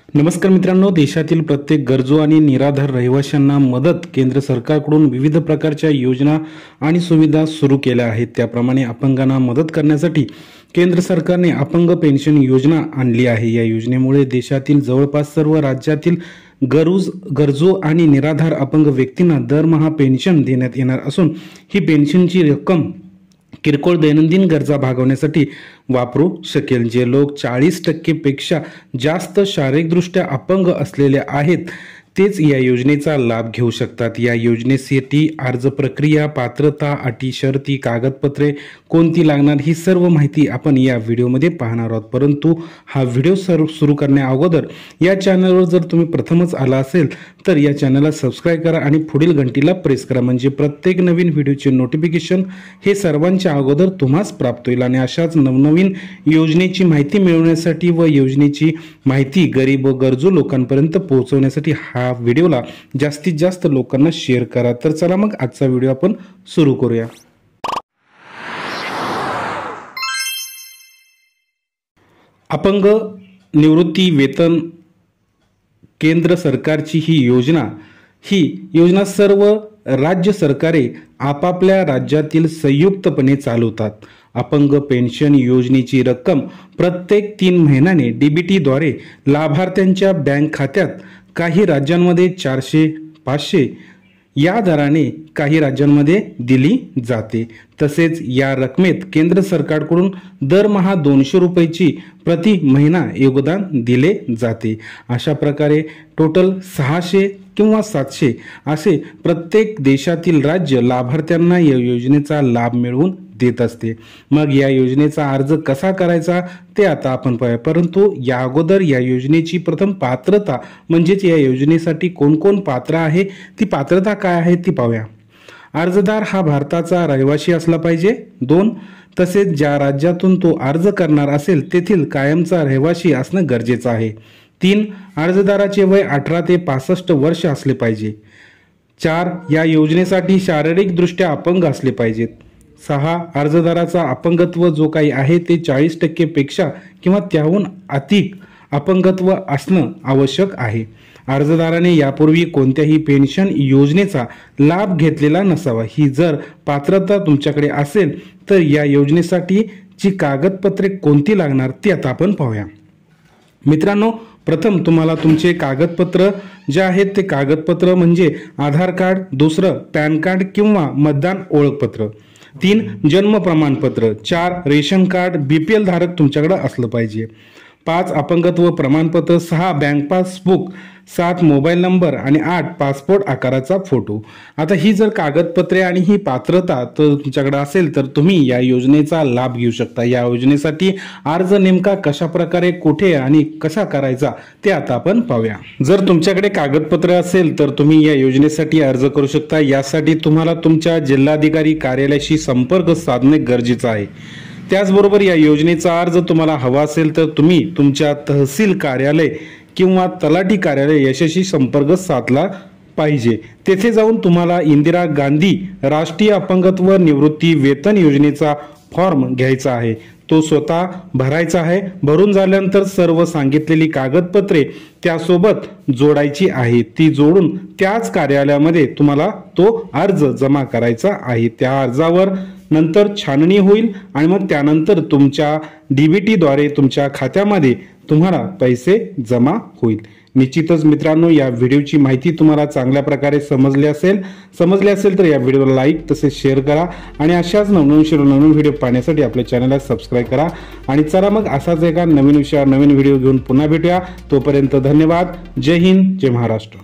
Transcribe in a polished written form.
नमस्कार मित्रांनो, देशातील प्रत्येक गरजू आणि निराधार रहिवाशांना मदत केंद्र सरकारकडून विविध प्रकारच्या योजना आणि सुविधा सुरू केल्या आहेत। त्याप्रमाणे अपंगांना मदत करण्यासाठी केंद्र सरकारने अपंग पेन्शन योजना आणली आहे। या योजनेमुळे देशातील जवळपास सर्व राज्यातील गरजू आणि निराधार अपंग व्यक्तींना दरमहा पेन्शन देण्यात येणार असून ही पेन्शनची रक्कम किरकोळ दैनंदिन गरजा भागवण्यासाठी वापरू शकेल। जे लोक 40% पेक्षा जास्त शारीरिकदृष्ट्या अपंग असलेले आहेत तेच या योजनेचा लाभ घेऊ शकतात। या योजनेसाठी अर्ज प्रक्रिया, पात्रता, अटी, शर्ती, कागदपत्रे कोणती लागणार ही सर्व माहिती आपण या व्हिडिओमध्ये पाहणार आहोत। परंतु हा व्हिडिओ सुरू करण्या अगोदर या चॅनलवर जर तुम्ही प्रथमच आला असेल तर या चॅनलला सबस्क्राइब करा आणि पुढील घंटीला प्रेस करा, म्हणजे प्रत्येक नवीन व्हिडिओचे नोटिफिकेशन हे सर्वांच्या अगोदर तुम्हास प्राप्त होईल। आणि अशाच नवनवीन योजनेची माहिती मिळवण्यासाठी व योजनेची माहिती गरीब व गरजू लोकांपर्यंत पोहोचवण्यासाठी हा व्हिडिओला जास्तीत जास्त लोकांना शेअर करा। तर चला मग आजचा व्हिडिओ आपण सुरू करूया। अपंग निवृत्ती वेतन केंद्र सरकारची ही योजना सर्व राज्य सरकारे आपापल्या राज्यातील संयुक्तपणे चालवतात। अपंग पेन्शन योजनेची रक्कम प्रत्येक 3 महिन्याने डीबीटी द्वारे लाभार्थ्यांच्या बँक खात्यात काही राज्यांमध्ये 400-500 या दराने काही राज्यांमध्ये दिली जाते। तसेच या रकमेत केंद्र सरकारकडून दरमहा 200 रुपयाची प्रति महिना योगदान दिले जाते। अशा प्रकारे टोटल 600 किंवा 700 असे प्रत्येक देशातील राज्य लाभार्थ्यांना या योजनेचा लाभ मिळवून देत असते। मग या योजनेचा अर्ज कसा करायचा ते आता आपण पाहूया। परंतु या अगोदर या योजनेची प्रथम पात्रता म्हणजेच या योजनेसाठी कोण कोण पात्र आहे, ती पात्रता काय आहे ती पाहूया। अर्जदार हा भारताचा रहिवासी असला पाहिजे। 2. तसेच ज्या राज्यातून तो अर्ज करणार असेल तेथील कायमचा रहिवासी असणं गरजेचं आहे। 3. अर्जदाराचे वय 18 ते 65 वर्ष असले पाहिजे। 4. या योजनेसाठी शारीरिकदृष्ट्या अपंग असले पाहिजेत। 6. अर्जदाराचा अपंगत्व जो काही आहे ते 40% पेक्षा किंवा त्याहून अधिक अपंगत्व असणं आवश्यक आहे। अर्जदाराने यापूर्वी कोणत्याही पेन्शन योजनेचा लाभ घेतलेला नसावा। ही जर पात्रता तुमच्याकडे असेल तर या योजनेसाठी ची कागदपत्रे कोणती लागणार ती आता आपण पाहूया। मित्रांनो, प्रथम तुम्हाला तुमचे कागदपत्र जे आहेत ते कागदपत्र म्हणजे आधार कार्ड, दुसरं पॅन कार्ड किंवा मतदान ओळखपत्र, 3 जन्म प्रमाणपत्र, 4 रेशन कार्ड, बीपीएल धारक तुमच्याकडे असलं पाहिजे, 5 अपंगत्व प्रमाणपत्र, 6 बँक पासबुक, 7 मोबाईल नंबर आणि 8 पासपोर्ट आकाराचा फोटो। आता ही जर कागदपत्रे आणि ही पात्रता तर तुमच्याकडे असेल तर तुम्ही या योजनेचा लाभ घेऊ शकता। या योजनेसाठी अर्ज नेमका कशा प्रकारे, कुठे आणि कसा करायचा ते आता आपण पाहूया। जर तुमच्याकडे कागदपत्र असेल तर तुम्ही या योजनेसाठी अर्ज करू शकता। यासाठी तुम्हाला तुमच्या जिल्हाधिकारी कार्यालयाशी संपर्क साधणे गरजेचे आहे। त्याचबरोबर या योजनेचा अर्ज तुम्हाला हवा असेल तर तुम्ही तुमच्या तहसील कार्यालय किंवा तलाठी कार्यालय याच्याशी संपर्क साधला पाहिजे। तेथे जाऊन तुम्हाला इंदिरा गांधी राष्ट्रीय अपंगत्व निवृत्ती वेतन योजनेचा फॉर्म घ्यायचा आहे, तो स्वतः भरायचा आहे। भरून झाल्यानंतर सर्व सांगितलेली कागदपत्रे त्यासोबत जोडायची आहे। ती जोडून त्याच कार्यालयामध्ये तुम्हाला तो अर्ज जमा करायचा आहे। त्या अर्जावर नंतर छाननी होईल आणि मग त्यानंतर तुमच्या डीबीटी द्वारे तुमच्या खात्यामध्ये तुम्हाला पैसे जमा होईल। निश्चितच मित्रांनो, या व्हिडिओची माहिती तुम्हाला चांगल्या प्रकारे समजली असेल तर या व्हिडिओला लाईक तसेच शेअर करा आणि अशाच नवनवीन व्हिडिओ पाहण्यासाठी आपल्या चॅनलला सबस्क्राइब करा। आणि चला मग असाच एका नवीन विषयावर नवीन व्हिडिओ घेऊन पुन्हा भेटूया। तोपर्यंत धन्यवाद। जय हिंद, जय महाराष्ट्र।